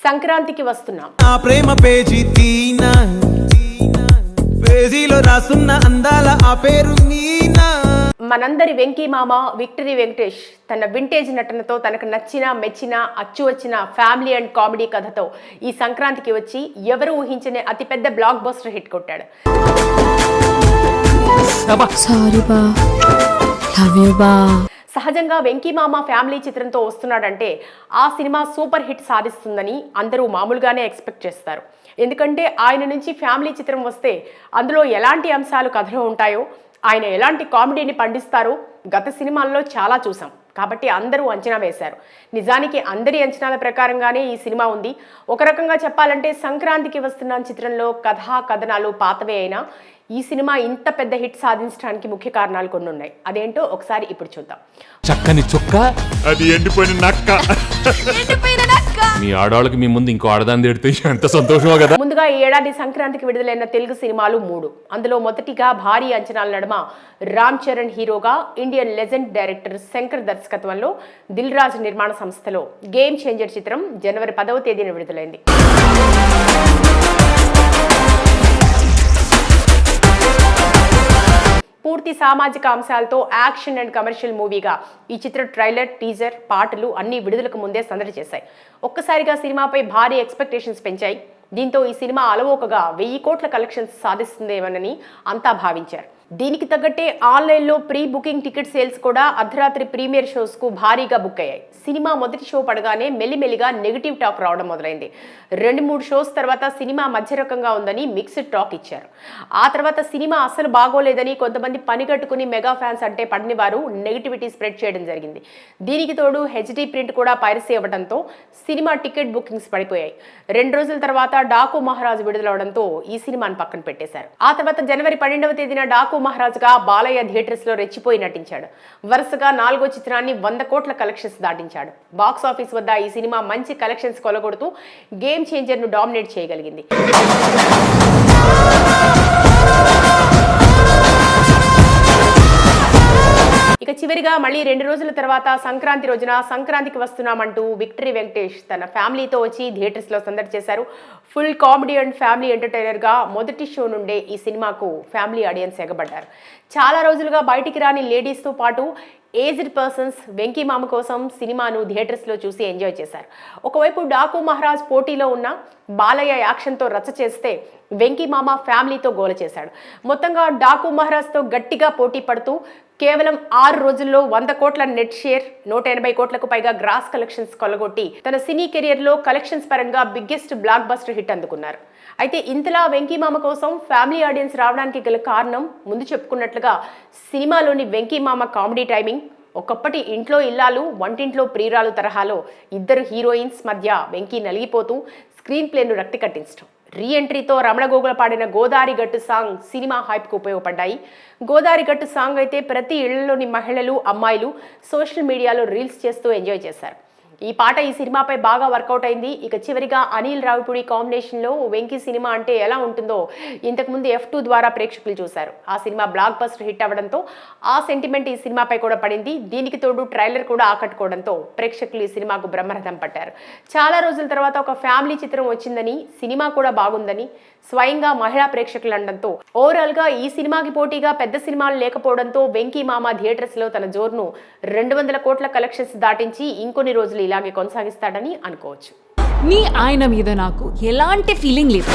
సంక్రాంతికి వస్తున్నాం. నా ప్రేమ పేజీ తీనా పేజీలో రాసున్న అందాల ఆ పేరు మీనా. మనందరి వెంకీ మామ విక్టరీ వెంకటేష్ తన వింటేజ్ నటనతో తనకు నచ్చిన మెచ్చిన అచ్చు వచ్చిన ఫ్యామిలీ అండ్ కామెడీ కథతో ఈ సంక్రాంతికి వచ్చి ఎవరు ఊహించని అతిపెద్ద బ్లాక్ బస్టర్ హిట్ కొట్టాడు. సహజంగా వెంకీ మామ ఫ్యామిలీ చిత్రంతో వస్తున్నాడంటే ఆ సినిమా సూపర్ హిట్ సాధిస్తుందని అందరూ మామూలుగానే ఎక్స్పెక్ట్ చేస్తారు. ఎందుకంటే ఆయన నుంచి ఫ్యామిలీ చిత్రం వస్తే అందులో ఎలాంటి అంశాలు కథలో ఉంటాయో, ఆయన ఎలాంటి కామెడీని పండిస్తారో గత సినిమాల్లో చాలా చూసాం. కాబట్టి అందరూ అంచనా వేశారు. నిజానికి అందరి అంచనాల ప్రకారంగానే ఈ సినిమా ఉంది. ఒక రకంగా చెప్పాలంటే సంక్రాంతికి వస్తున్న చిత్రంలో కథా కథనాలు పాతవే అయినా ఈ సినిమా ఇంత పెద్ద హిట్ సాధించడానికి ముఖ్య కారణాలు కొన్ని ఉన్నాయి. అదేంటో ఒకసారి ఇప్పుడు చూద్దాం. చక్కని చుక్క, అది ఎండిపోయిన నక్క. మీ ఆడవాళ్ళకి మీ ముందు ఇంకో ఆడదాన్ని తిడితే ఎంత సంతోషమో కదా. ముందుగా ఈ ఏడాది సంక్రాంతికి విడుదలైన తెలుగు సినిమాలు 3. అందులో మొదటిగా భారీ అంచనాల నడుమ రామ్ చరణ్ హీరోగా ఇండియన్ లెజెండ్ డైరెక్టర్ శంకర్ దర్శకత్వంలో దిల్ రాజు నిర్మాణ సంస్థలో గేమ్ చేంజర్ చిత్రం జనవరి 10వ తేదీన విడుదలైంది. పూర్తి సామాజిక అంశాలతో యాక్షన్ అండ్ కమర్షియల్ మూవీగా ఈ చిత్ర ట్రైలర్, టీజర్, పాటలు అన్ని విడుదలకు ముందే సందడి చేశాయి. ఒక్కసారిగా సినిమాపై భారీ ఎక్స్పెక్టేషన్స్ పెంచాయి. దీంతో ఈ సినిమా అలవోకగా 1000 కోట్ల కలెక్షన్స్ సాధిస్తుందేమోనని అంతా భావించారు. దీనికి తగ్గట్టే ఆన్లైన్లో ప్రీ బుకింగ్ టికెట్ సేల్స్ కూడా అర్ధరాత్రి ప్రీమియర్ షోస్కు భారీగా బుక్ అయ్యాయి. సినిమా మొదటి షో పడగానే మెల్లిమెల్లిగా నెగిటివ్ టాక్ రావడం మొదలైంది. 2-3 షోస్ తర్వాత సినిమా మధ్య రకంగా ఉందని మిక్స్డ్ టాక్ ఇచ్చారు. ఆ తర్వాత సినిమా అస్సలు బాగోలేదని కొంతమంది పనిగట్టుకుని మెగా ఫ్యాన్స్ అంటే పడిన వారు నెగిటివిటీ స్ప్రెడ్ చేయడం జరిగింది. దీనికి తోడు హెచ్డీ ప్రింట్ కూడా పైరసీ అవ్వడంతో సినిమా టికెట్ బుకింగ్స్ పడిపోయాయి. 2 రోజుల తర్వాత డాకు మహారాజు విడుదలవడంతో ఈ సినిమాను పక్కన పెట్టేశారు. ఆ తర్వాత జనవరి 12వ తేదీన డాకు మహారాజుగా బాలయ్య థియేటర్స్ లో రెచ్చిపోయి నటించాడు. వరుసగా 4వ చిత్రాన్ని 100 కోట్ల కలెక్షన్స్ దాటించాడు. బాక్స్ ఆఫీస్ వద్ద ఈ సినిమా మంచి కలెక్షన్స్ కొలగొడుతూ గేమ్ చేంజర్ ను డామినేట్ చేయగలిగింది. ఇక చివరిగా మళ్ళీ 2 రోజుల తర్వాత సంక్రాంతి రోజున సంక్రాంతికి వస్తున్నామంటూ విక్టరీ వెంకటేష్ తన ఫ్యామిలీతో వచ్చి థియేటర్స్ లో సందడి చేశారు. Full comedy and family entertainer గా మొదటి షో నుండే ఈ సినిమాకు ఫ్యామిలీ ఆడియన్స్ ఎగబడ్డారు. చాలా రోజులుగా బయటికి రాని లేడీస్ తో పాటు ఏజ్డ్ పర్సన్స్ వెంకీ మామ కోసం సినిమాను థియేటర్స్లో చూసి ఎంజాయ్ చేశారు. ఒకవైపు డాకు మహారాజ్ పోటీలో ఉన్న బాలయ్య యాక్షన్తో రచ్చ చేస్తే వెంకీ మామ ఫ్యామిలీతో గోల చేశాడు. మొత్తంగా డాకు మహారాజ్తో గట్టిగా పోటీ పడుతూ కేవలం 6 రోజుల్లో 100 కోట్ల నెట్ షేర్, 180 కోట్లకు పైగా గ్రాస్ కలెక్షన్స్ కొల్లగొట్టి తన సినీ కెరియర్లో కలెక్షన్స్ పరంగా బిగ్గెస్ట్ బ్లాక్ బస్టర్ హిట్ అందుకున్నారు. అయితే ఇంతలా వెంకీ మామ కోసం ఫ్యామిలీ ఆడియన్స్ రావడానికి గల కారణం ముందు చెప్పుకున్నట్లుగా సినిమాలోని వెంకీ మామ కామెడీ టైమింగ్. ఒకప్పటి ఇంట్లో ఇల్లాలు వంటింట్లో ప్రియురాలు తరహాలో ఇద్దరు హీరోయిన్స్ మధ్య వెంకీ నలిగిపోతూ స్క్రీన్ ప్లేను రక్తి కట్టించడం. రీ ఎంట్రీతో రమణ గోగుల పాడిన గోదారి గట్టు సాంగ్ సినిమా హైప్కు ఉపయోగపడ్డాయి. గోదారి గట్టు సాంగ్ అయితే ప్రతి ఇళ్లలోని మహిళలు, అమ్మాయిలు సోషల్ మీడియాలో రీల్స్ చేస్తూ ఎంజాయ్ చేశారు. ఈ పాట ఈ సినిమాపై బాగా వర్కౌట్ అయింది. ఇక చివరిగా అనిల్ రావిపూడి కాంబినేషన్లో వెంకీ సినిమా అంటే ఎలా ఉంటుందో ఇంతకుముందు F2 ద్వారా ప్రేక్షకులు చూశారు. ఆ సినిమా బ్లాక్ బస్టర్ హిట్ అవ్వడంతో ఆ సెంటిమెంట్ ఈ సినిమాపై కూడా పడింది. దీనికి తోడు ట్రైలర్ కూడా ఆకట్టుకోవడంతో ప్రేక్షకులు ఈ సినిమాకు బ్రహ్మరథం పట్టారు. చాలా రోజుల తర్వాత ఒక ఫ్యామిలీ చిత్రం వచ్చిందని, సినిమా కూడా బాగుందని స్వయంగా మహిళా ప్రేక్షకులు అనడంతో ఓవరాల్ గా ఈ సినిమాకి పోటీగా పెద్ద సినిమాలు లేకపోవడంతో వెంకీ మామ థియేటర్స్ లో తన జోరును 200 కోట్ల కలెక్షన్స్ దాటించి ఇంకొన్ని రోజులు ఇలాగే కొనసాగిస్తాడని అనుకోవచ్చు. మీ ఆయన మీద నాకు ఎలాంటి ఫీలింగ్ లేదు.